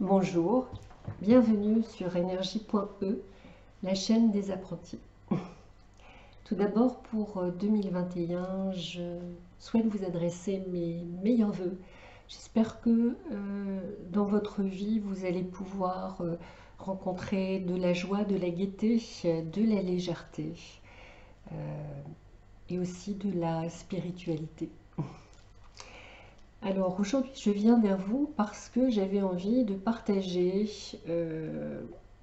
Bonjour, bienvenue sur énergie.e, la chaîne des apprentis. Tout d'abord, pour 2021, je souhaite vous adresser mes meilleurs vœux. J'espère que dans votre vie, vous allez pouvoir rencontrer de la joie, de la gaieté, de la légèreté et aussi de la spiritualité. Alors aujourd'hui, je viens vers vous parce que j'avais envie de partager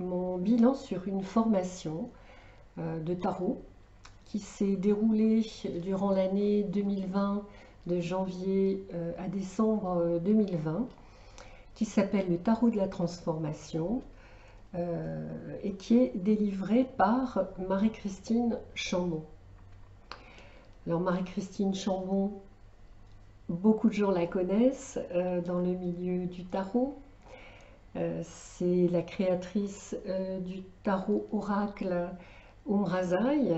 mon bilan sur une formation de tarot qui s'est déroulée durant l'année 2020, de janvier à décembre 2020, qui s'appelle le tarot de la transformation et qui est délivrée par Marie-Christine Chambon. Alors Marie-Christine Chambon, beaucoup de gens la connaissent dans le milieu du tarot. C'est la créatrice du tarot oracle Umrazai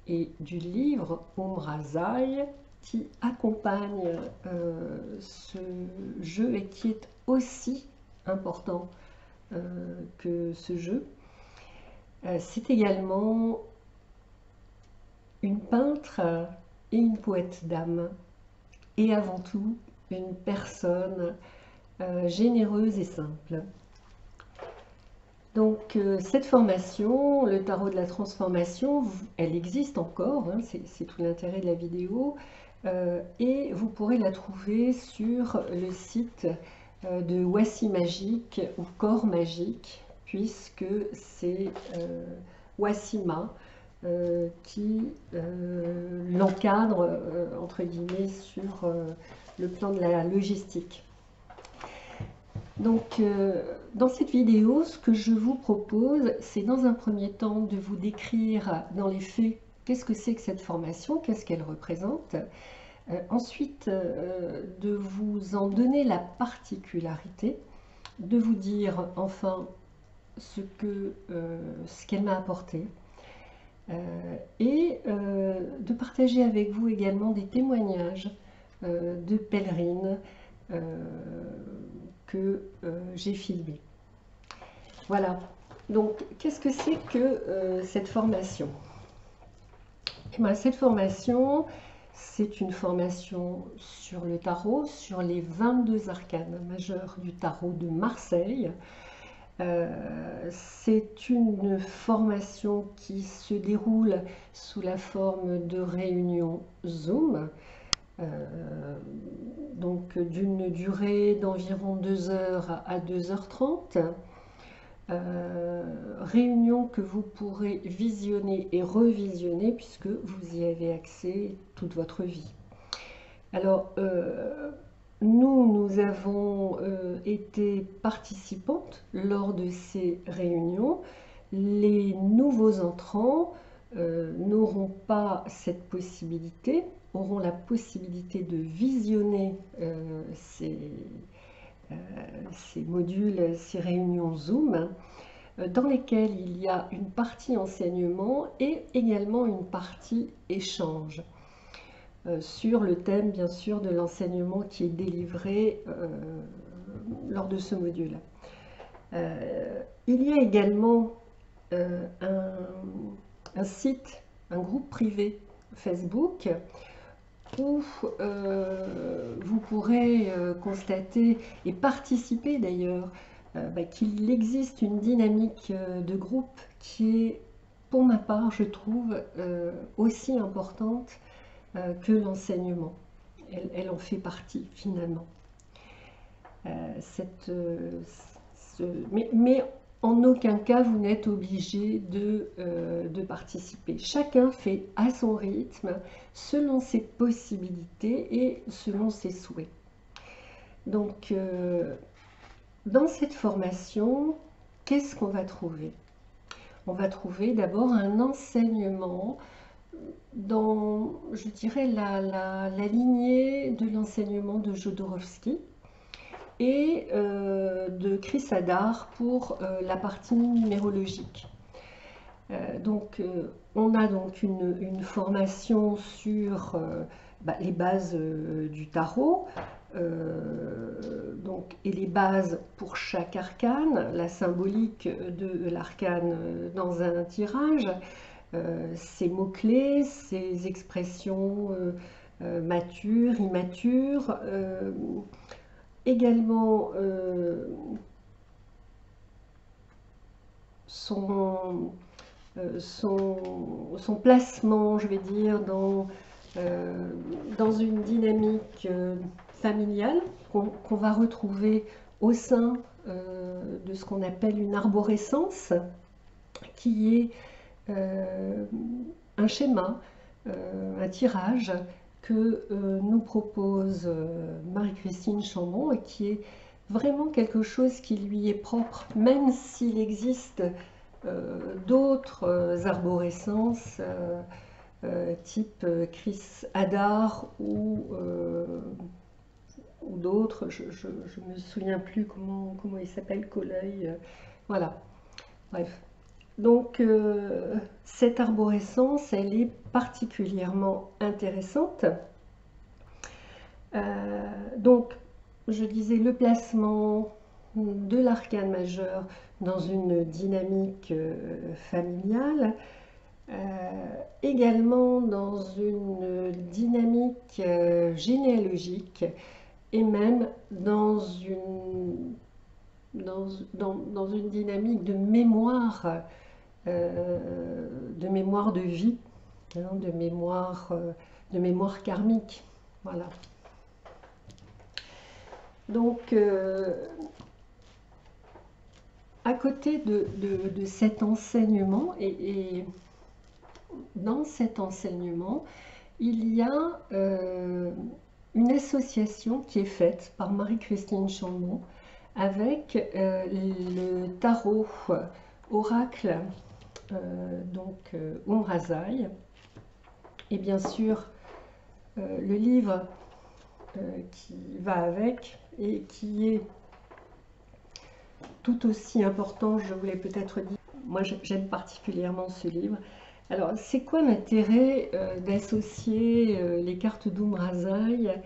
et du livre Umrazai qui accompagne ce jeu et qui est aussi important que ce jeu. C'est également une peintre et une poète d'âme, et avant tout une personne généreuse et simple. Donc cette formation, le tarot de la transformation, elle existe encore, hein, c'est tout l'intérêt de la vidéo, et vous pourrez la trouver sur le site de Wassi Magique ou Corps Magique, puisque c'est Wassima qui l'encadre entre guillemets sur le plan de la logistique. Donc dans cette vidéo, ce que je vous propose, c'est dans un premier temps de vous décrire dans les faits qu'est-ce que c'est que cette formation, qu'est-ce qu'elle représente. Ensuite, de vous en donner la particularité, de vous dire enfin ce qu'elle m'a apporté, et de partager avec vous également des témoignages de pèlerines que j'ai filmées. Voilà, donc qu'est-ce que c'est que cette formation? Et bien, cette formation, c'est une formation sur le tarot, sur les 22 arcanes majeurs du tarot de Marseille. C'est une formation qui se déroule sous la forme de réunions Zoom, donc d'une durée d'environ 2 heures à 2h30. Réunion que vous pourrez visionner et revisionner puisque vous y avez accès toute votre vie. Alors, nous avons été participantes lors de ces réunions. Les nouveaux entrants n'auront pas cette possibilité, auront la possibilité de visionner ces modules, ces réunions Zoom, dans lesquelles il y a une partie enseignement et également une partie échange. Sur le thème bien sûr de l'enseignement qui est délivré lors de ce module. Il y a également un site, un groupe privé Facebook où vous pourrez constater et participer d'ailleurs qu'il existe une dynamique de groupe qui est, pour ma part, je trouve, aussi importante que l'enseignement. Elle en fait partie finalement. Mais en aucun cas vous n'êtes obligé de participer. Chacun fait à son rythme, selon ses possibilités et selon ses souhaits. Donc dans cette formation, qu'est-ce qu'on va trouver? On va trouver d'abord un enseignement dans, je dirais, la lignée de l'enseignement de Jodorowsky et de Chris Hadar pour la partie numérologique. Donc on a donc une formation sur les bases du tarot, donc, et les bases pour chaque arcane, la symbolique de l'arcane dans un tirage, ses mots-clés, ses expressions matures, immatures, également son placement, je vais dire, dans une dynamique familiale qu'on va retrouver au sein de ce qu'on appelle une arborescence, qui est un schéma, un tirage que nous propose Marie-Christine Chambon, et qui est vraiment quelque chose qui lui est propre, même s'il existe d'autres arborescences type Chris Hadar ou d'autres, je ne me souviens plus comment il s'appelle, Colleuil, voilà, bref. Donc cette arborescence, elle est particulièrement intéressante. Donc je disais, le placement de l'arcane majeur dans une dynamique familiale, également dans une dynamique généalogique, et même dans une dynamique de mémoire de vie, hein, de mémoire karmique. Voilà. Donc, à côté de cet enseignement, et dans cet enseignement, il y a une association qui est faite par Marie-Christine Chambon avec le tarot oracle, donc Umrazai, et bien sûr le livre qui va avec et qui est tout aussi important, je voulais peut-être dire. Moi j'aime particulièrement ce livre. Alors, c'est quoi l'intérêt d'associer les cartes d'Umrazai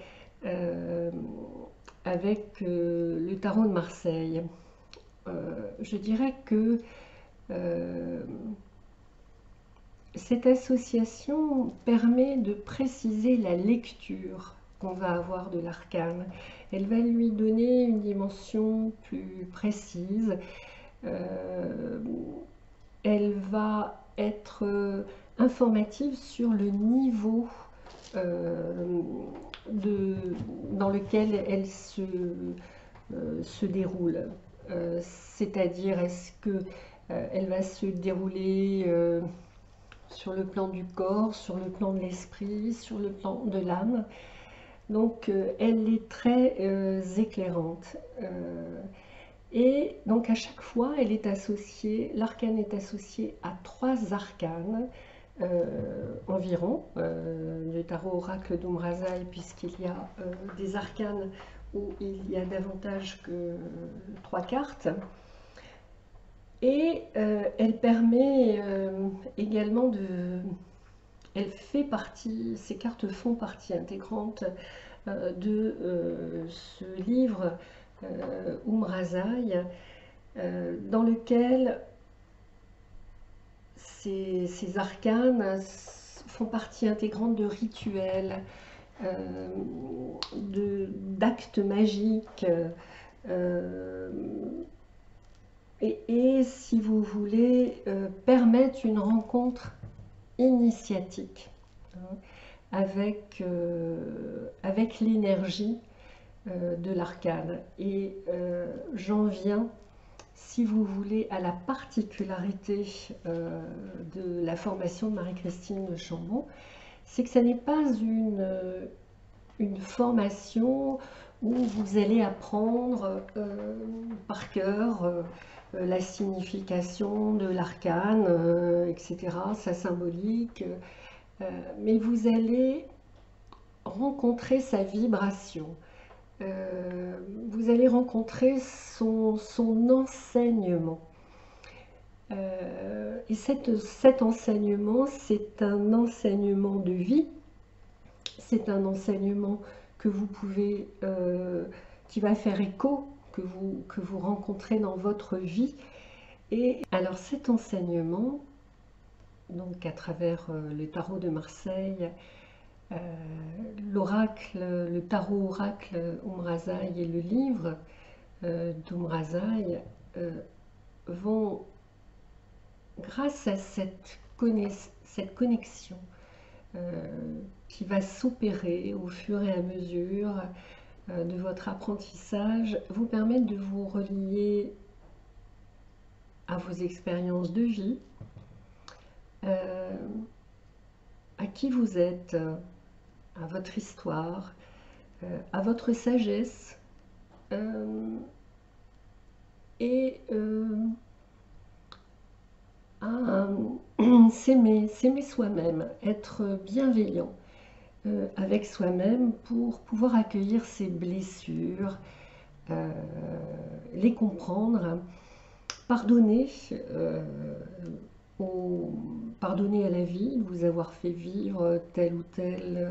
avec le tarot de Marseille? Je dirais que cette association permet de préciser la lecture qu'on va avoir de l'arcane. Elle va lui donner une dimension plus précise. Elle va être informative sur le niveau dans lequel elle se déroule. C'est-à-dire, est-ce qu'elle va se dérouler sur le plan du corps, sur le plan de l'esprit, sur le plan de l'âme? Donc, elle est très éclairante. Et donc à chaque fois, elle est associée, l'arcane est associé à 3 arcanes environ, du tarot oracle d'Umrazai, puisqu'il y a des arcanes où il y a davantage que 3 cartes. Et elle permet également elle fait partie, ces cartes font partie intégrante de ce livre Umrazai, dans lequel ces arcanes font partie intégrante de rituels, d'actes magiques, et si vous voulez, permettre une rencontre initiatique, hein, avec l'énergie de l'arcane. Et j'en viens, si vous voulez, à la particularité de la formation de Marie-Christine Chambon, c'est que ce n'est pas une formation où vous allez apprendre par cœur la signification de l'arcane, etc., sa symbolique, mais vous allez rencontrer sa vibration. Vous allez rencontrer son enseignement. Et cet enseignement, c'est un enseignement de vie, c'est un enseignement que vous pouvez, qui va faire écho, que vous rencontrez dans votre vie. Et alors cet enseignement, donc à travers le tarot de Marseille, l'oracle, le tarot oracle Umrazaï et le livre d'Umrazaï vont, grâce à cette connexion qui va s'opérer au fur et à mesure de votre apprentissage, vous permettre de vous relier à vos expériences de vie, à qui vous êtes, à votre histoire, à votre sagesse, et à s'aimer soi-même, être bienveillant avec soi-même pour pouvoir accueillir ses blessures, les comprendre, pardonner, pardonner à la vie de vous avoir fait vivre tel ou tel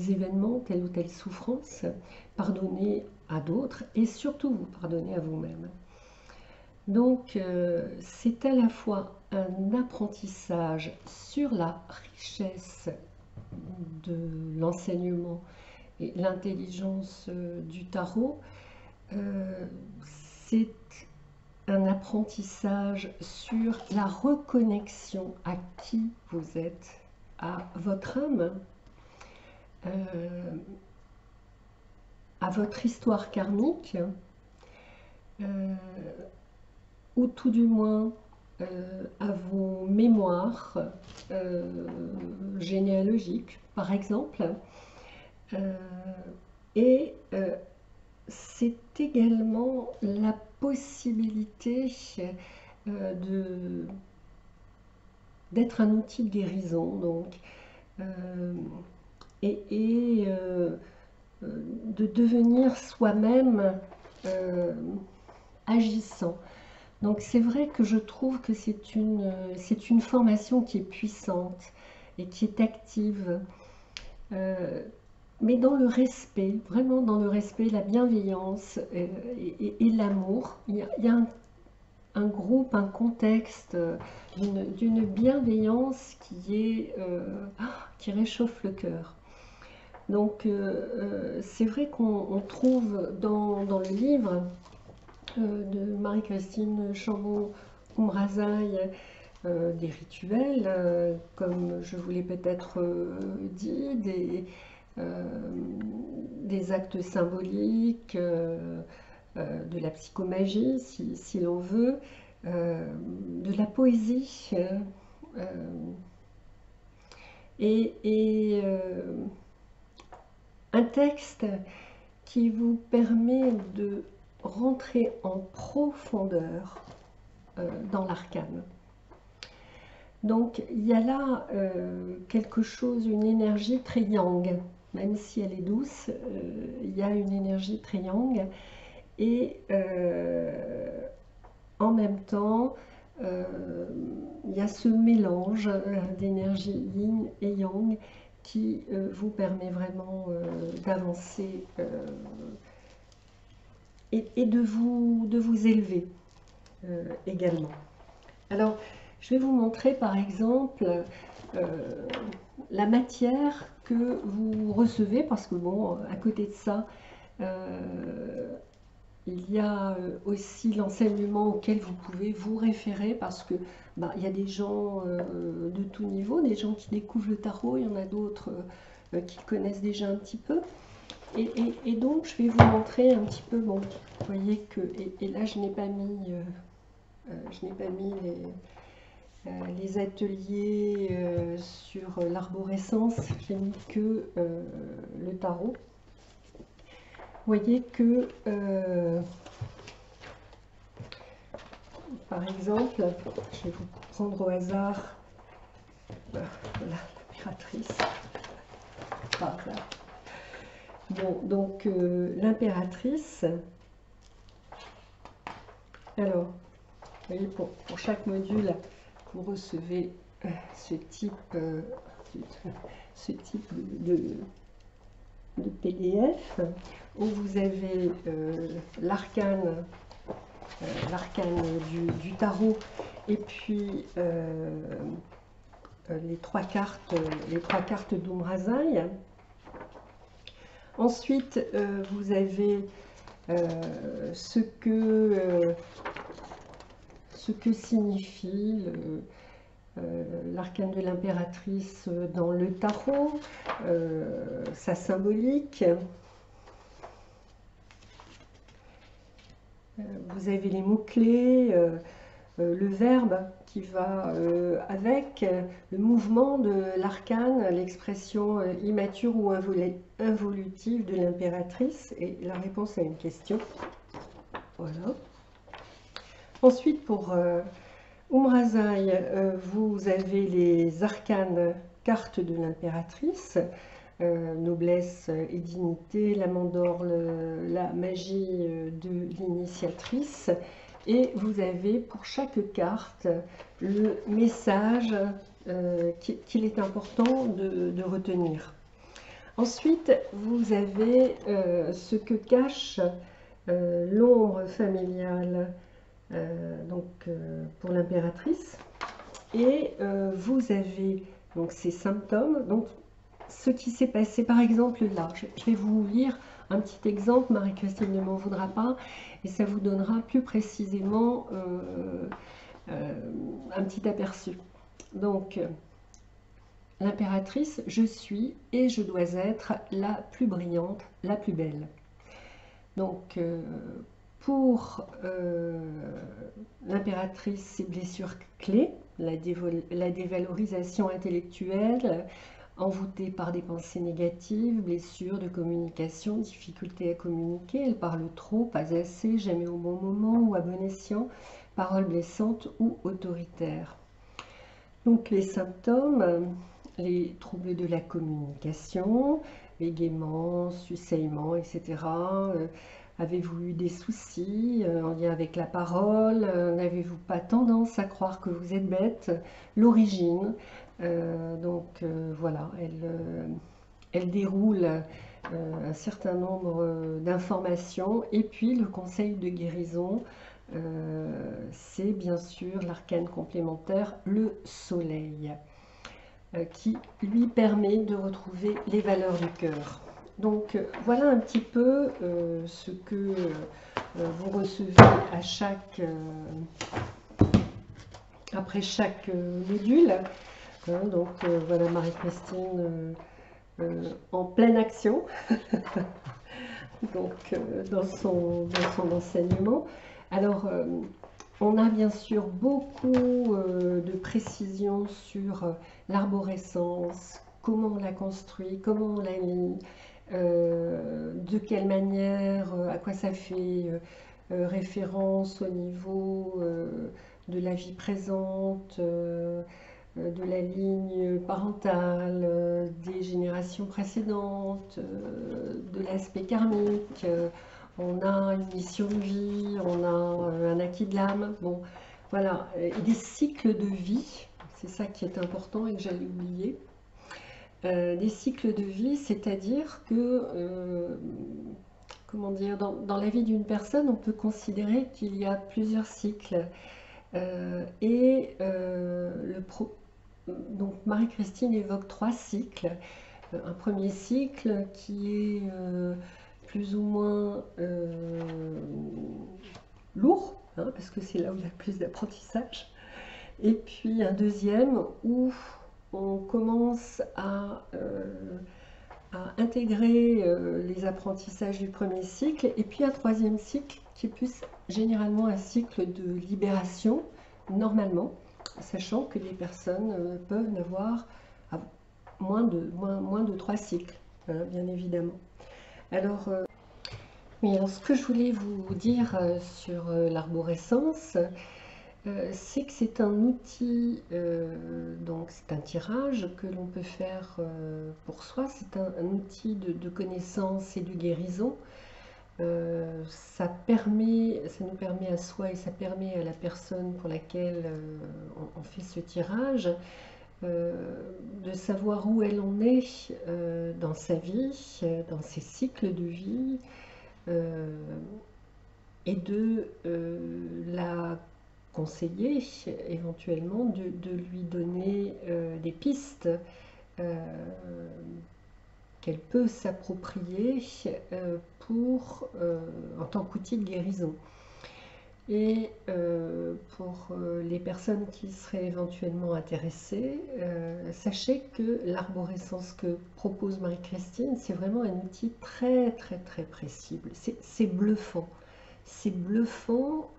événement, telle ou telle souffrance, pardonner à d'autres et surtout vous pardonner à vous-même. Donc c'est à la fois un apprentissage sur la richesse de l'enseignement et l'intelligence du tarot, c'est un apprentissage sur la reconnexion à qui vous êtes, à votre âme, à votre histoire karmique, ou tout du moins à vos mémoires généalogiques, par exemple. Et c'est également la possibilité d'être un outil de guérison, donc, et de devenir soi-même agissant. Donc c'est vrai que je trouve que c'est une formation qui est puissante et qui est active, mais dans le respect, vraiment dans le respect, la bienveillance et l'amour. Il y a un groupe, un contexte d'une bienveillance qui réchauffe le cœur. Donc c'est vrai qu'on trouve dans le livre de Marie-Christine Chambon-Umrazaï des rituels, comme je vous l'ai peut-être dit, des actes symboliques, de la psychomagie, si l'on veut, de la poésie, et un texte qui vous permet de rentrer en profondeur dans l'arcane. Donc il y a là quelque chose, une énergie très yang, même si elle est douce, il y a une énergie très yang, et en même temps il y a ce mélange d'énergie yin et yang qui vous permet vraiment d'avancer et de vous élever également. Alors, je vais vous montrer par exemple la matière que vous recevez, parce que bon, à côté de ça, il y a aussi l'enseignement auquel vous pouvez vous référer, parce que il y a des gens de tout niveau, des gens qui découvrent le tarot, il y en a d'autres qui le connaissent déjà un petit peu. Et donc, je vais vous montrer un petit peu, bon, vous voyez que, et là, je n'ai pas mis les ateliers sur l'arborescence, j'ai mis que le tarot. Vous voyez que, par exemple, je vais vous prendre au hasard l'impératrice. Voilà. Bon, donc l'impératrice, alors, vous voyez, pour chaque module, vous recevez ce type de PDF où vous avez l'arcane du tarot et puis les trois cartes d'Umrazaï. Ensuite, vous avez ce que signifie l'arcane de l'impératrice dans le tarot, sa symbolique. Vous avez les mots-clés, le verbe qui va avec, le mouvement de l'arcane, l'expression immature ou involutive de l'impératrice et la réponse à une question. Voilà. Ensuite, pour Umrazaï, vous avez les arcanes cartes de l'impératrice, noblesse et dignité, la mandorle, la magie de l'initiatrice. Et vous avez pour chaque carte le message qu'il est important de retenir. Ensuite, vous avez ce que cache l'ombre familiale pour l'impératrice. Et vous avez donc ces symptômes. Donc, ce qui s'est passé, par exemple, là, je vais vous lire un petit exemple, Marie-Christine ne m'en voudra pas, et ça vous donnera plus précisément un petit aperçu. Donc, l'impératrice, je suis et je dois être la plus brillante, la plus belle. Donc, pour l'impératrice, ces blessures clés, la dévalorisation intellectuelle, envoûtée par des pensées négatives, blessures de communication, difficultés à communiquer, elle parle trop, pas assez, jamais au bon moment ou à bon escient, paroles blessantes ou autoritaires. Donc les symptômes, les troubles de la communication, bégaiement, suçaillement, etc. Avez-vous eu des soucis en lien avec la parole? N'avez-vous pas tendance à croire que vous êtes bête? L'origine, voilà, elle déroule un certain nombre d'informations. Et puis le conseil de guérison, c'est bien sûr l'arcane complémentaire, le soleil, qui lui permet de retrouver les valeurs du cœur. Donc voilà un petit peu ce que vous recevez après chaque module. Donc voilà Marie-Christine en pleine action donc, dans son enseignement. Alors on a bien sûr beaucoup de précisions sur l'arborescence, comment on la construit, comment on la lit, de quelle manière, à quoi ça fait référence au niveau de la vie présente, de la ligne parentale, des générations précédentes, de l'aspect karmique. On a une mission de vie, on a un acquis de l'âme. Bon, voilà, et des cycles de vie, c'est ça qui est important et que j'allais oublier. Des cycles de vie, c'est-à-dire que, comment dire, dans la vie d'une personne, on peut considérer qu'il y a plusieurs cycles. Donc Marie-Christine évoque 3 cycles. Un premier cycle qui est plus ou moins lourd, hein, parce que c'est là où il y a plus d'apprentissage. Et puis un deuxième où on commence à intégrer les apprentissages du premier cycle, et puis un troisième cycle qui est plus généralement un cycle de libération, normalement, sachant que les personnes peuvent n'avoir moins de 3 cycles, hein, bien évidemment. Alors, ce que je voulais vous dire sur l'arborescence, c'est que c'est un outil, donc c'est un tirage que l'on peut faire pour soi, c'est un outil de connaissance et de guérison. Ça nous permet à soi et ça permet à la personne pour laquelle on fait ce tirage de savoir où elle en est dans sa vie, dans ses cycles de vie, et de la conseiller éventuellement, de lui donner des pistes qu'elle peut s'approprier en tant qu'outil de guérison. Et pour les personnes qui seraient éventuellement intéressées, sachez que l'arborescence que propose Marie-Christine, c'est vraiment un outil très très très précis. C'est bluffant. C'est bluffant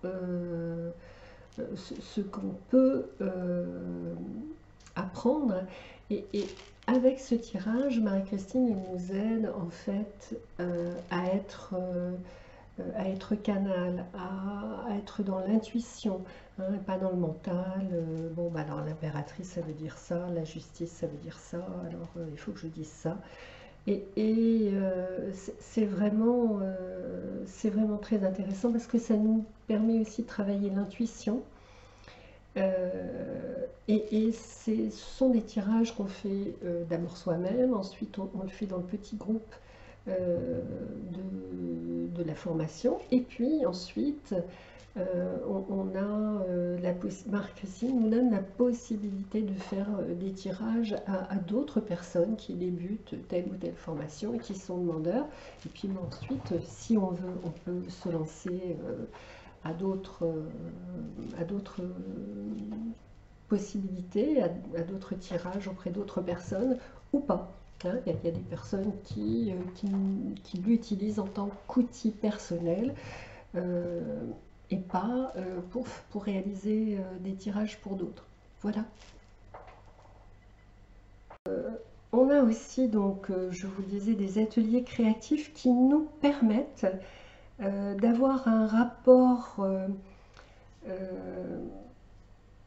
ce qu'on peut apprendre. Et avec ce tirage, Marie-Christine nous aide en fait à être canal, à être dans l'intuition, hein, pas dans le mental. Bon, bah alors l'impératrice, ça veut dire ça, la justice, ça veut dire ça, alors il faut que je dise ça. Et c'est vraiment très intéressant parce que ça nous permet aussi de travailler l'intuition. Et ce sont des tirages qu'on fait d'abord soi-même, ensuite on le fait dans le petit groupe de la formation, et puis ensuite Marie-Christine nous donne la possibilité de faire des tirages à d'autres personnes qui débutent telle ou telle formation et qui sont demandeurs. Et puis ensuite, si on veut, on peut se lancer à d'autres possibilités, à d'autres tirages auprès d'autres personnes ou pas. Hein, il y a des personnes qui l'utilisent en tant qu'outil personnel et pas pour réaliser des tirages pour d'autres. Voilà. On a aussi, donc, je vous le disais, des ateliers créatifs qui nous permettent d'avoir un rapport,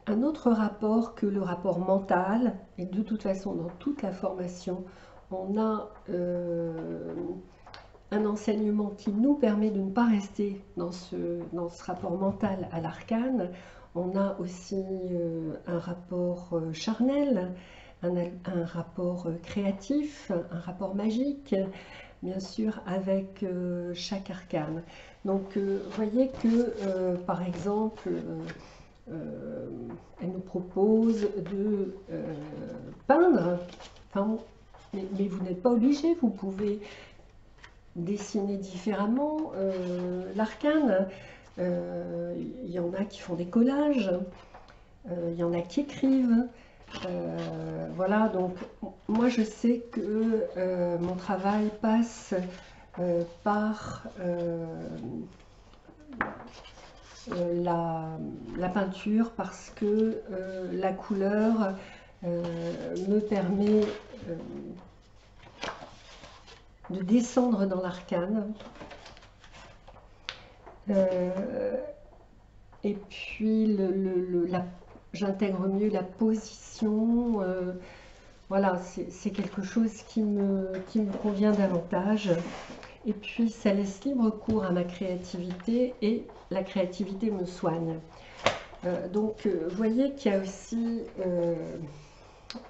un autre rapport que le rapport mental. Et de toute façon, dans toute la formation, on a un enseignement qui nous permet de ne pas rester dans ce rapport mental à l'arcane. On a aussi un rapport charnel, un rapport créatif, un rapport magique, bien sûr, avec chaque arcane. Donc, vous voyez que, par exemple, elle nous propose de peindre, enfin, mais vous n'êtes pas obligé, vous pouvez dessiner différemment l'arcane. Il y en a qui font des collages, il y en a qui écrivent. Voilà, donc moi je sais que mon travail passe par la peinture, parce que la couleur me permet de descendre dans l'arcane. Et puis j'intègre mieux la position. Voilà, c'est quelque chose qui me convient davantage. Et puis ça laisse libre cours à ma créativité, et la créativité me soigne. Donc vous voyez qu'il y a aussi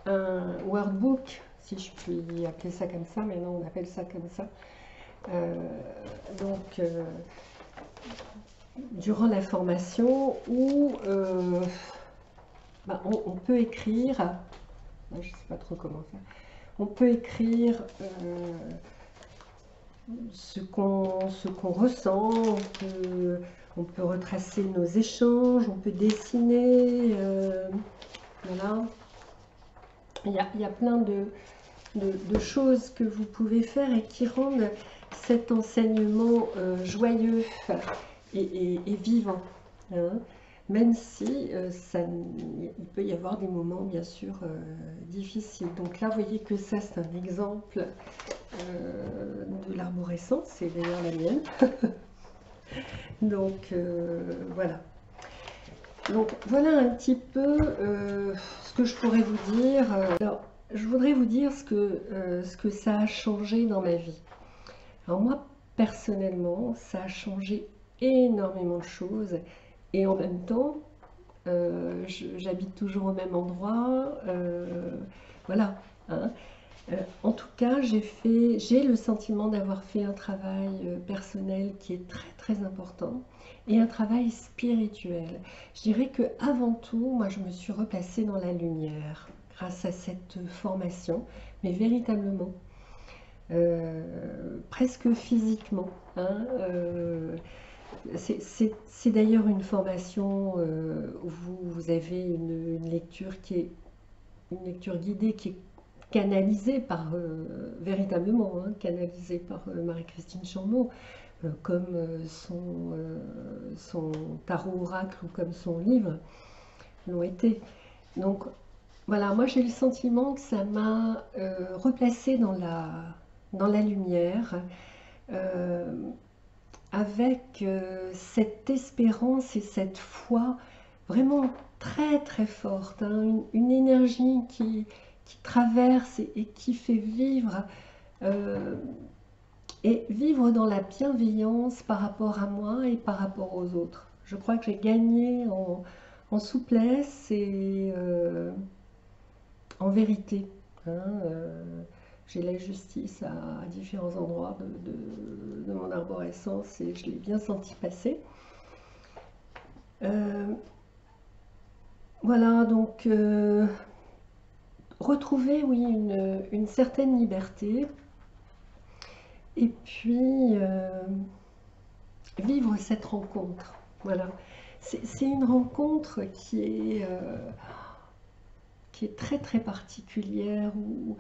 un workbook, si je puis appeler ça comme ça, mais non, on appelle ça comme ça. Donc durant la formation, où on peut écrire, je ne sais pas trop comment faire, on peut écrire ce qu'on ressent, on peut retracer nos échanges, on peut dessiner, voilà. Il y a plein de choses que vous pouvez faire et qui rendent cet enseignement joyeux et vivant, hein. Même si il peut y avoir des moments bien sûr difficiles. Donc là, vous voyez que ça, c'est un exemple de l'arborescence, c'est d'ailleurs la mienne. Donc voilà. Donc voilà un petit peu ce que je pourrais vous dire. Alors, je voudrais vous dire ce que ça a changé dans ma vie. Alors moi, personnellement, ça a changé énormément de choses, et en même temps, j'habite toujours au même endroit, voilà, hein. En tout cas, j'ai le sentiment d'avoir fait un travail personnel qui est très très important et un travail spirituel. Je dirais que avant tout, moi, je me suis replacée dans la lumière grâce à cette formation, mais véritablement, presque physiquement, hein. C'est d'ailleurs une formation où vous avez une lecture qui est une lecture guidée qui est canalisée par, véritablement, hein, canalisée par Marie-Christine Chambaud, comme son tarot oracle ou comme son livre l'ont été. Donc voilà, moi j'ai le sentiment que ça m'a replacée dans la lumière, euh, avec cette espérance et cette foi vraiment très très forte, hein, une énergie qui traverse et qui fait vivre, euh, et vivre dans la bienveillance par rapport à moi et par rapport aux autres. Je crois que j'ai gagné en souplesse et en vérité, hein. J'ai la justice à différents endroits de mon arborescence et je l'ai bien senti passer. Euh, voilà, donc retrouver, oui, une certaine liberté et puis vivre cette rencontre. Voilà, c'est une rencontre qui est très très particulière où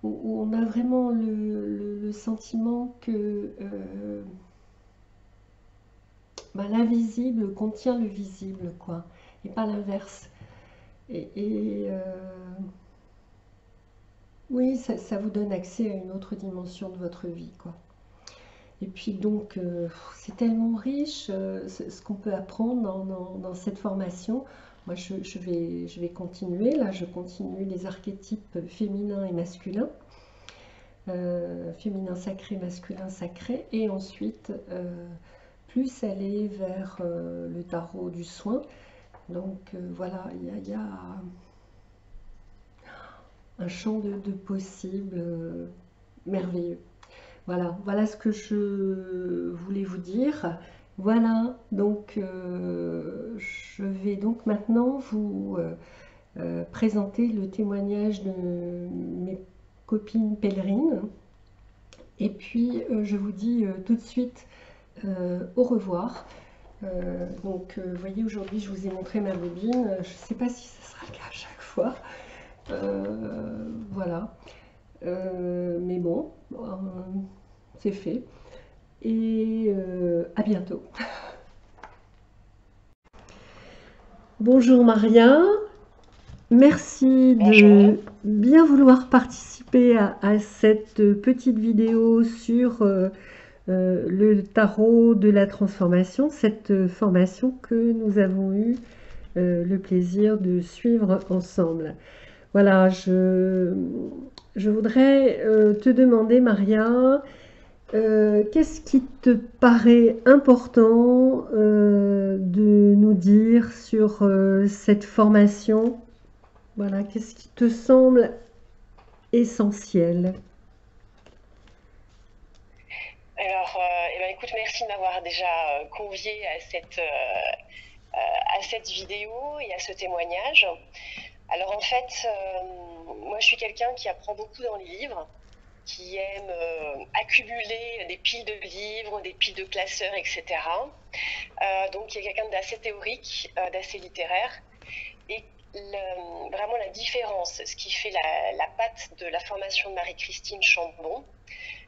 on a vraiment le sentiment que bah, l'invisible contient le visible, quoi, et pas l'inverse. Et oui, ça vous donne accès à une autre dimension de votre vie, quoi. Et puis donc, c'est tellement riche ce qu'on peut apprendre dans cette formation. Moi, je vais continuer. Là, je continue les archétypes féminins et masculins. Féminin sacré, masculin sacré. Et ensuite, plus aller vers le tarot du soin. Donc, voilà, il y a un champ de possibles merveilleux. Voilà, voilà ce que je voulais vous dire. Voilà, donc je vais donc maintenant vous présenter le témoignage de mes copines pèlerines. Et puis je vous dis tout de suite au revoir. Donc vous voyez, aujourd'hui je vous ai montré ma bobine. Je ne sais pas si ce sera le cas à chaque fois. Voilà. Mais bon, c'est fait. Et à bientôt. Bonjour Maria, merci Bonjour. de bien vouloir participer à cette petite vidéo sur le tarot de la transformation, cette formation que nous avons eu le plaisir de suivre ensemble. Voilà, je voudrais te demander, Maria, qu'est-ce qui te paraît important de nous dire sur cette formation? Voilà, qu'est-ce qui te semble essentiel? Alors, eh ben, écoute, merci de m'avoir déjà convié à cette vidéo et à ce témoignage. Alors, en fait, moi, je suis quelqu'un qui apprend beaucoup dans les livres, qui aime accumuler des piles de livres, des piles de classeurs, etc. Donc, il y a quelqu'un d'assez théorique, d'assez littéraire. Et vraiment la différence, ce qui fait la patte de la formation de Marie-Christine Chambon,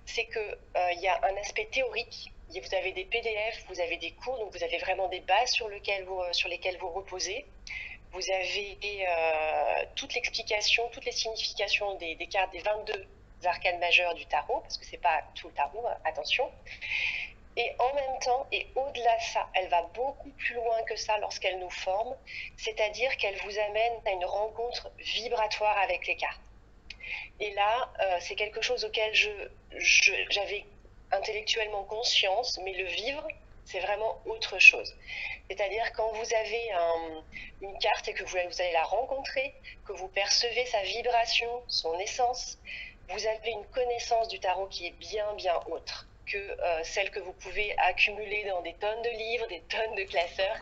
c'est qu'il y a un aspect théorique. Vous avez des PDF, vous avez des cours, donc vous avez vraiment des bases sur lesquelles vous reposez. Vous avez toute l'explication, toutes les significations des cartes des 22 arcanes majeures du tarot, parce que c'est pas tout le tarot, attention. Et en même temps, et au-delà de ça, elle va beaucoup plus loin que ça lorsqu'elle nous forme, c'est-à-dire qu'elle vous amène à une rencontre vibratoire avec les cartes. Et là, c'est quelque chose auquel j'avais intellectuellement conscience, mais le vivre, C'est vraiment autre chose. C'est-à-dire quand vous avez une carte et que vous allez la rencontrer, que vous percevez sa vibration, son essence, vous avez une connaissance du tarot qui est bien, bien autre que celle que vous pouvez accumuler dans des tonnes de livres, des tonnes de classeurs.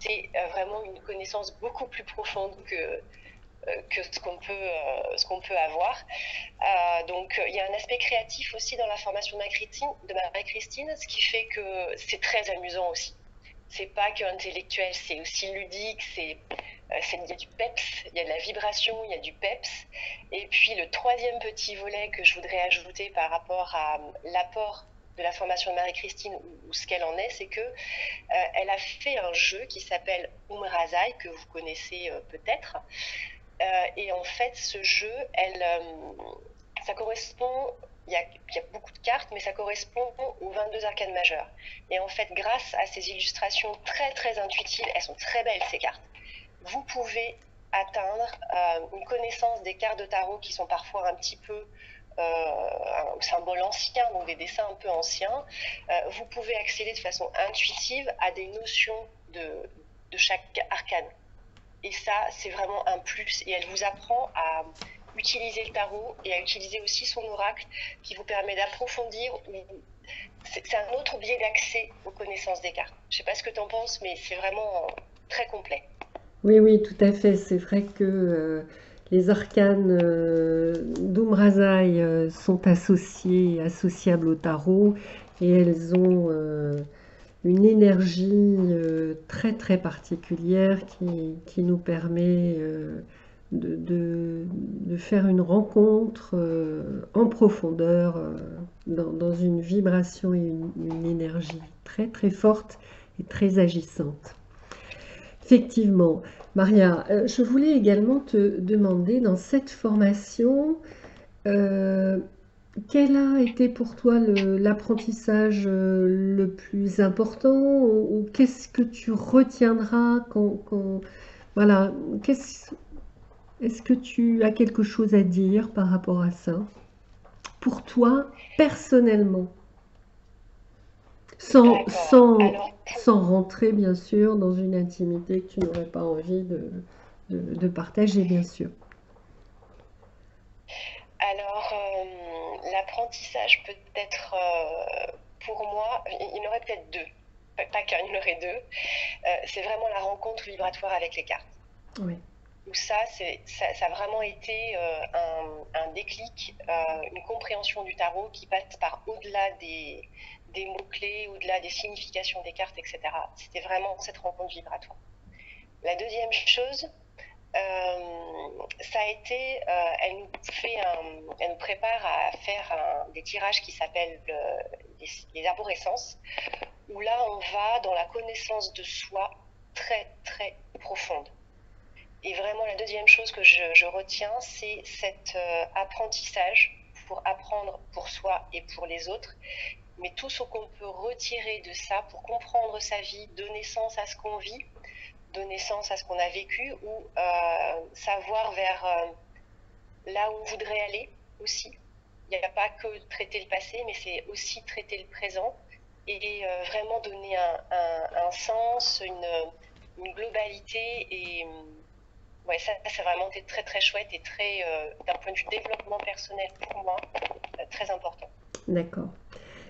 C'est vraiment une connaissance beaucoup plus profonde que ce qu'on peut avoir. Donc il y a un aspect créatif aussi dans la formation de Marie-Christine, ce qui fait que c'est très amusant aussi. C'est pas que intellectuel, c'est aussi ludique, il y a du peps, il y a de la vibration, il y a du peps. Et puis le troisième petit volet que je voudrais ajouter par rapport à l'apport de la formation de Marie-Christine ou ce qu'elle en est, c'est que elle a fait un jeu qui s'appelle Umrazai, que vous connaissez peut-être. Et en fait, ce jeu, ça correspond, il y a beaucoup de cartes, mais ça correspond aux 22 arcanes majeures. Et en fait, grâce à ces illustrations très très intuitives, elles sont très belles ces cartes, vous pouvez atteindre une connaissance des cartes de tarot qui sont parfois un petit peu au symbole ancien, donc des dessins un peu anciens. Vous pouvez accéder de façon intuitive à des notions de chaque arcane. Et ça, c'est vraiment un plus. Et elle vous apprend à utiliser le tarot et à utiliser aussi son oracle qui vous permet d'approfondir. C'est un autre biais d'accès aux connaissances des cartes. Je ne sais pas ce que tu en penses, mais c'est vraiment très complet. Oui, oui, tout à fait. C'est vrai que les arcanes d'Umrazai sont associables au tarot et elles ont une énergie très très particulière qui nous permet de faire une rencontre en profondeur dans une vibration et une énergie très très forte et très agissante. Effectivement, Maria, je voulais également te demander dans cette formation, euh, quel a été pour toi l'apprentissage le plus important ou qu'est-ce que tu retiendras voilà, est-ce que tu as quelque chose à dire par rapport à ça pour toi personnellement? Sans, D'accord. sans, Alors, sans rentrer, bien sûr, dans une intimité que tu n'aurais pas envie de partager, bien sûr. l'apprentissage peut-être pour moi, il y en aurait peut-être deux. Pas qu'un, il y en aurait deux. C'est vraiment la rencontre vibratoire avec les cartes. Oui, Où ça a vraiment été un déclic, une compréhension du tarot qui passe par au-delà des mots-clés, au-delà des significations des cartes, etc. C'était vraiment cette rencontre vibratoire. La deuxième chose, ça a été, elle nous prépare à faire des tirages qui s'appellent les arborescences, où là on va dans la connaissance de soi très très profonde. Et vraiment, la deuxième chose que je retiens, c'est cet apprentissage pour apprendre pour soi et pour les autres, mais tout ce qu'on peut retirer de ça pour comprendre sa vie, donner sens à ce qu'on vit, donner sens à ce qu'on a vécu, ou savoir vers là où on voudrait aller aussi. Il n'y a pas que traiter le passé, mais c'est aussi traiter le présent et vraiment donner un sens, une globalité et ouais, ça c'est vraiment très très chouette et très, d'un point de vue développement personnel pour moi, très important. d'accord.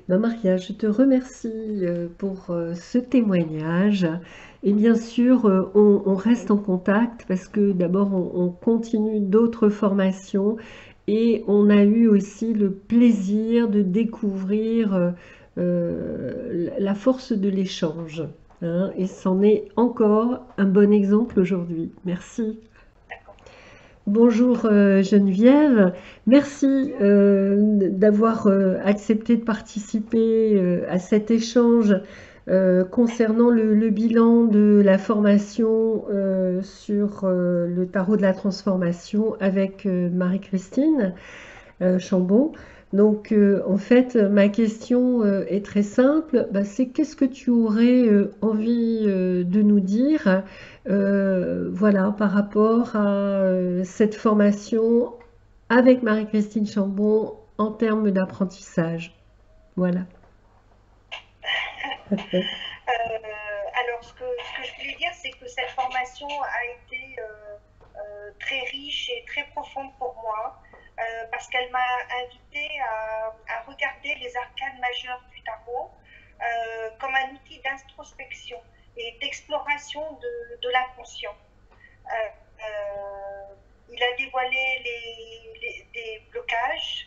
Ben, Maria, je te remercie pour ce témoignage. Et bien sûr, on reste en contact parce que d'abord, on continue d'autres formations et on a eu aussi le plaisir de découvrir la force de l'échange, hein, et c'en est encore un bon exemple aujourd'hui. Merci. Bonjour Geneviève, merci d'avoir accepté de participer à cet échange concernant le bilan de la formation sur le tarot de la transformation avec Marie-Christine Chambon. Donc en fait, ma question est très simple, bah, c'est qu'est-ce que tu aurais envie de nous dire voilà, par rapport à cette formation avec Marie-Christine Chambon en termes d'apprentissage. Voilà. Alors, ce que je voulais dire, c'est que cette formation a été très riche et très profonde pour moi, parce qu'elle m'a invitée à regarder les arcanes majeures du tarot comme un outil d'introspection et d'exploration de l'inconscient. Euh, euh, il a dévoilé des blocages,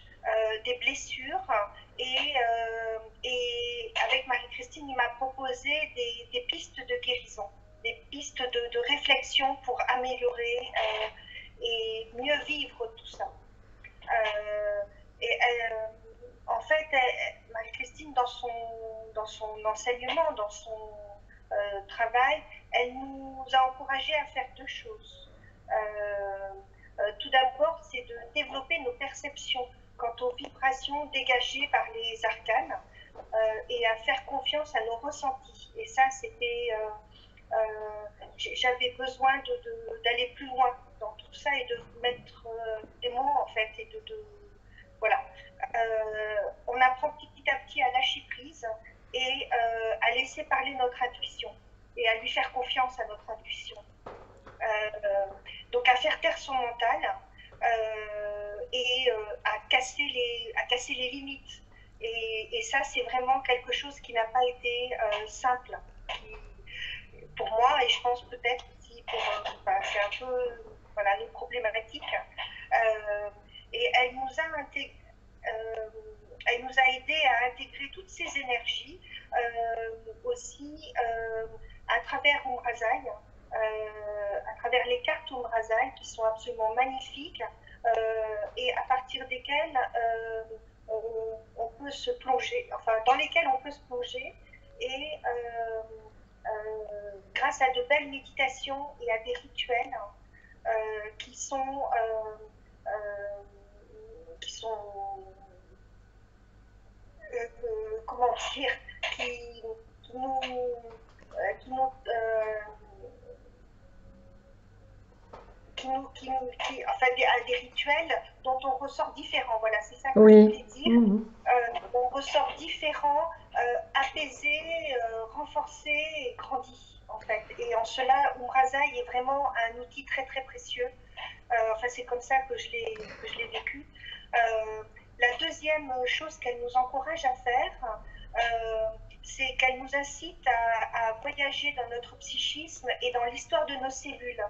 des blessures, et avec Marie-Christine, il m'a proposé des pistes de guérison, des pistes de réflexion pour améliorer et mieux vivre tout ça. Euh, et en fait, Marie-Christine, dans son enseignement, dans son travail, elle nous a encouragés à faire deux choses. Tout d'abord, c'est de développer nos perceptions quant aux vibrations dégagées par les arcanes et à faire confiance à nos ressentis. Et ça, j'avais besoin d'aller plus loin dans tout ça et de mettre des mots en fait et voilà. On apprend petit à petit à lâcher prise et à laisser parler notre intuition et à lui faire confiance à notre intuition. Donc à faire taire son mental et à casser les limites. Et ça, c'est vraiment quelque chose qui n'a pas été simple pour moi, et je pense peut-être aussi c'est un peu voilà, nos problématiques. Et elle nous a aidé à intégrer toutes ces énergies aussi à travers Umrazaï, à travers les cartes Umrazaï qui sont absolument magnifiques et à partir desquelles on peut se plonger, enfin dans lesquelles on peut se plonger et grâce à de belles méditations et à des rituels qui sont comment dire, qui nous enfin des rituels dont on ressort différent. Voilà, c'est ça que je voulais dire. On ressort différent, apaisé, renforcé et grandi, en fait. Et en cela, Umrazaï est vraiment un outil très très précieux. Enfin, c'est comme ça que je l'ai vécu. La deuxième chose qu'elle nous encourage à faire, c'est qu'elle nous incite à voyager dans notre psychisme et dans l'histoire de nos cellules.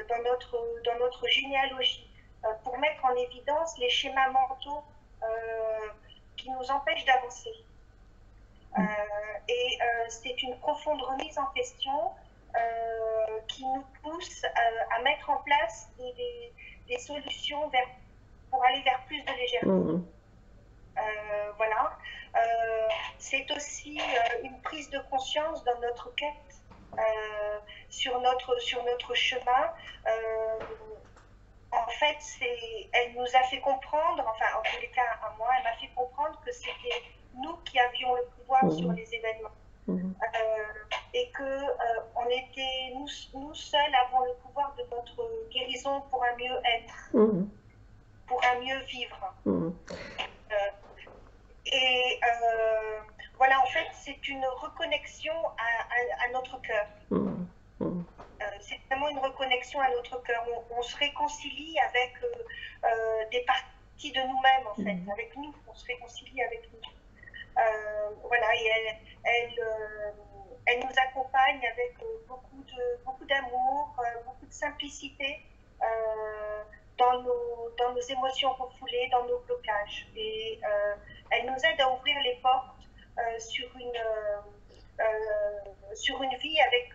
Dans notre généalogie, pour mettre en évidence les schémas mentaux qui nous empêchent d'avancer. Et c'est une profonde remise en question qui nous pousse à mettre en place des solutions pour aller vers plus de légèreté. Voilà. C'est aussi une prise de conscience dans notre quête. Sur notre chemin, en fait, elle nous a fait comprendre, enfin en tous les cas à moi, elle m'a fait comprendre que c'était nous qui avions le pouvoir sur les événements et que on était nous seuls avons le pouvoir de notre guérison pour un mieux être, pour un mieux vivre. Voilà, en fait, c'est une reconnexion à notre cœur. C'est vraiment une reconnexion à notre cœur. On se réconcilie avec des parties de nous-mêmes, en fait. Avec nous, on se réconcilie avec nous. Voilà, et elle nous accompagne avec beaucoup d'amour, beaucoup de simplicité dans nos émotions refoulées, dans nos blocages. Et elle nous aide à ouvrir les portes sur une vie avec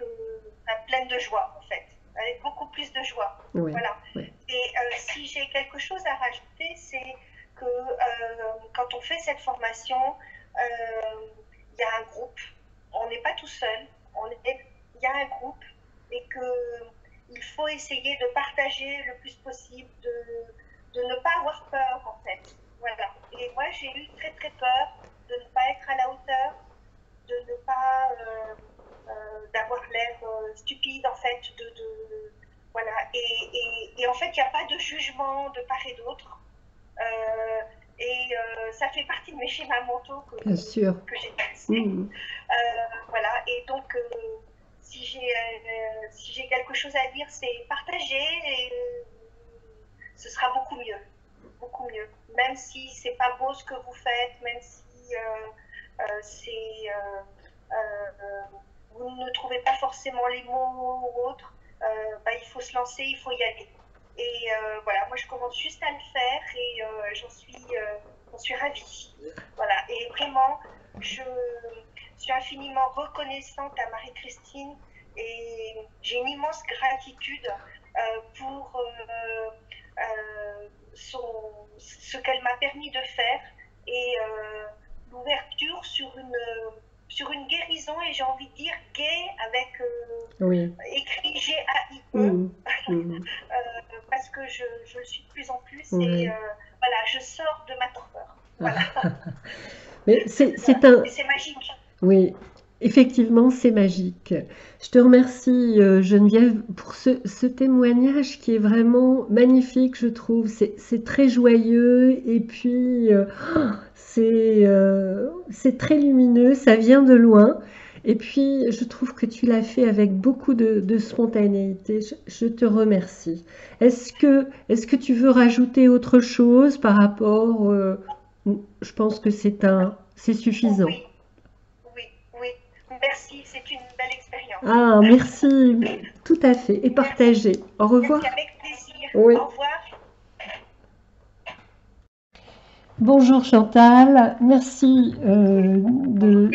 pleine de joie, en fait, avec beaucoup plus de joie. Voilà. Et si j'ai quelque chose à rajouter, c'est que quand on fait cette formation, il y a un groupe, on n'est pas tout seul, il y a un groupe et qu'il faut essayer de partager le plus possible, de ne pas avoir peur, en fait. Voilà. Et moi, j'ai eu très très peur de ne pas être à la hauteur, de ne pas d'avoir l'air stupide, en fait, voilà. Et en fait, il n'y a pas de jugement de part et d'autre. Et ça fait partie de mes schémas mentaux Bien sûr. que j'ai passés. Voilà, et donc si j'ai quelque chose à dire, c'est partager, et ce sera beaucoup mieux. Beaucoup mieux. Même si c'est pas beau ce que vous faites, même si vous ne trouvez pas forcément les mots ou autre, il faut se lancer, il faut y aller. Et voilà, moi je commence juste à le faire et j'en suis ravie. Voilà, et vraiment, je suis infiniment reconnaissante à Marie-Christine et j'ai une immense gratitude pour ce qu'elle m'a permis de faire et l'ouverture sur une guérison, et j'ai envie de dire gay avec écrit G-A-I-E parce que je le suis de plus en plus et voilà, je sors de ma torpeur. Voilà. Mais c'est magique. Oui, effectivement, c'est magique. Je te remercie, Geneviève, pour ce témoignage qui est vraiment magnifique, je trouve. C'est très joyeux et puis c'est très lumineux, ça vient de loin. Et puis, je trouve que tu l'as fait avec beaucoup de spontanéité. Je te remercie. Est-ce que tu veux rajouter autre chose par rapport... je pense que c'est suffisant. Oui. Merci, c'est une belle expérience. Ah, merci. Tout à fait. Et partagez. Au revoir. Merci, avec plaisir. Oui. Au revoir. Bonjour Chantal, merci de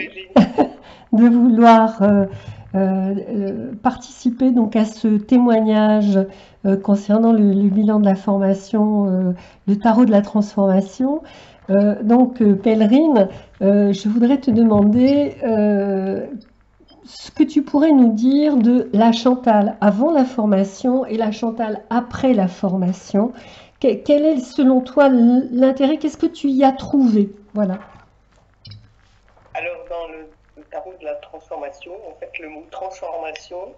vouloir participer donc à ce témoignage concernant le bilan de la formation, le tarot de la transformation. Donc Pèlerine, je voudrais te demander ce que tu pourrais nous dire de la Chantal avant la formation et la Chantal après la formation. Quel est selon toi l'intérêt? Qu'est-ce que tu y as trouvé? Voilà. Alors dans le tarot de la transformation, en fait le mot transformation,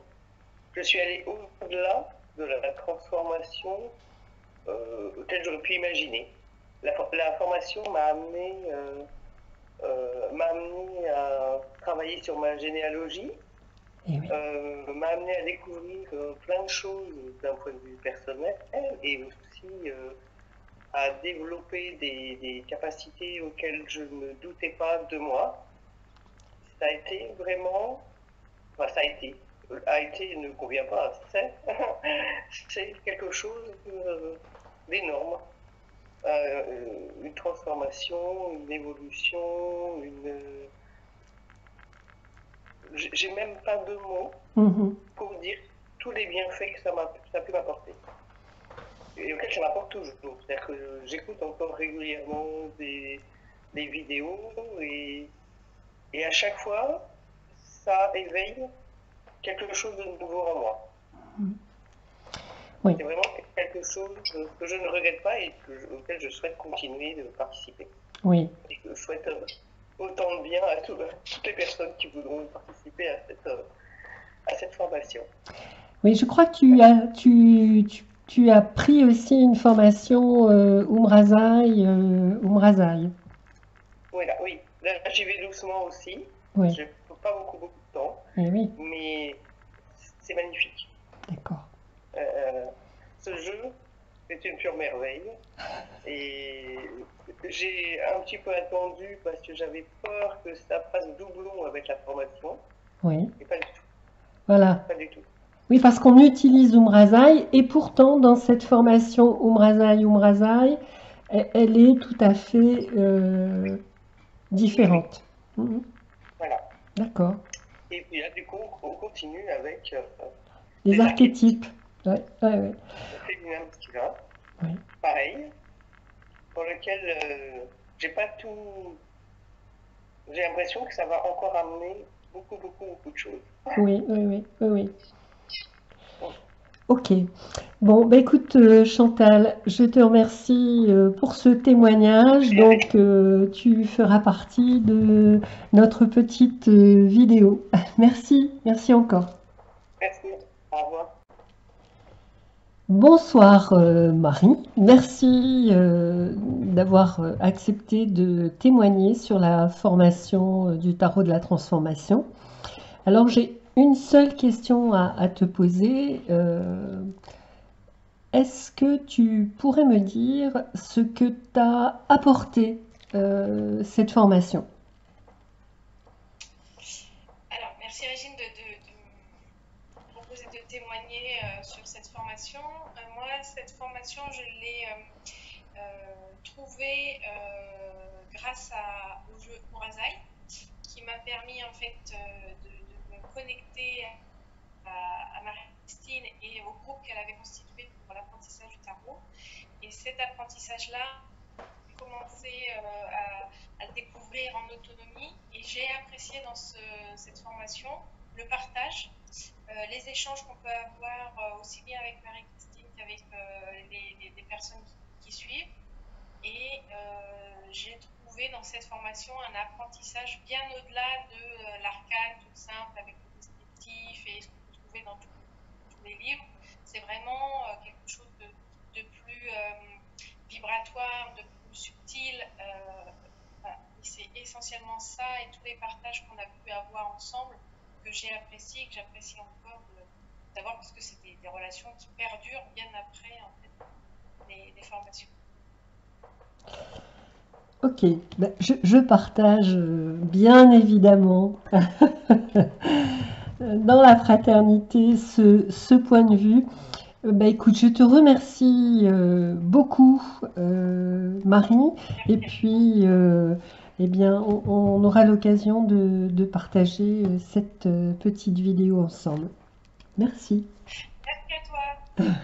je suis allée au-delà de la transformation telle que j'aurais pu imaginer. La formation m'a amené à travailler sur ma généalogie, m'a amené à découvrir plein de choses d'un point de vue personnel et aussi à développer des capacités auxquelles je ne doutais pas de moi. Ça a été vraiment... Enfin, ça a été ne convient pas, c'est quelque chose d'énorme. Une transformation, une évolution, j'ai même pas de mots pour dire tous les bienfaits que ça a pu m'apporter. Et auquel ça m'apporte toujours. C'est-à-dire que j'écoute encore régulièrement des vidéos et à chaque fois, ça éveille quelque chose de nouveau en moi. Oui. C'est vraiment quelque chose que je ne regrette pas et auquel je souhaite continuer de participer. Oui. Et que je souhaite autant de bien à toutes les personnes qui voudront participer à cette formation. Oui, je crois que tu as pris aussi une formation Umrazaï. Oui, là j'y vais doucement aussi. Oui. Je n'ai pas beaucoup de temps, mais c'est magnifique. D'accord. Ce jeu, c'est une pure merveille. Et j'ai un petit peu attendu parce que j'avais peur que ça fasse doublon avec la formation. Oui. Et pas du tout. Voilà. Pas du tout. Oui, parce qu'on utilise Umrazaï et pourtant dans cette formation Umrazaï, elle est tout à fait différente. Voilà. D'accord. Et puis là, du coup, on continue avec les archétypes. Ouais. Le féminin masculin. Oui. Pareil. Pour lequel j'ai pas tout. J'ai l'impression que ça va encore amener beaucoup de choses. Oui. Ok. Bon, bah écoute, Chantal, je te remercie pour ce témoignage. Donc, tu feras partie de notre petite vidéo. Merci encore. Merci. Au revoir. Bonsoir Marie, merci d'avoir accepté de témoigner sur la formation du tarot de la transformation. Alors j'ai une seule question à te poser. Est-ce que tu pourrais me dire ce que t'a apporté cette formation? Alors, merci Régine de me proposer de témoigner sur cette formation. Moi, cette formation, je l'ai trouvée grâce au jeu Urasaï, qui m'a permis en fait de me connecter à Marie-Christine et au groupe qu'elle avait constitué pour l'apprentissage du tarot. Et cet apprentissage-là, j'ai commencé à le découvrir en autonomie et j'ai apprécié dans cette formation le partage, les échanges qu'on peut avoir aussi bien avec Marie-Christine qu'avec les personnes qui suivent. Et j'ai trouvé dans cette formation un apprentissage bien au-delà de l'arcane toute simple avec le descriptif et ce qu'on peut trouver dans tous les livres. C'est vraiment quelque chose de plus vibratoire, de plus subtil. C'est essentiellement ça et tous les partages qu'on a pu avoir ensemble que j'ai apprécié et que j'apprécie encore d'avoir parce que c'est des relations qui perdurent bien après en fait, les formations. Ok, ben, je partage bien évidemment dans la fraternité ce point de vue. Ben, écoute, je te remercie beaucoup Marie, et puis eh bien, on aura l'occasion de partager cette petite vidéo ensemble. Merci. Merci à toi.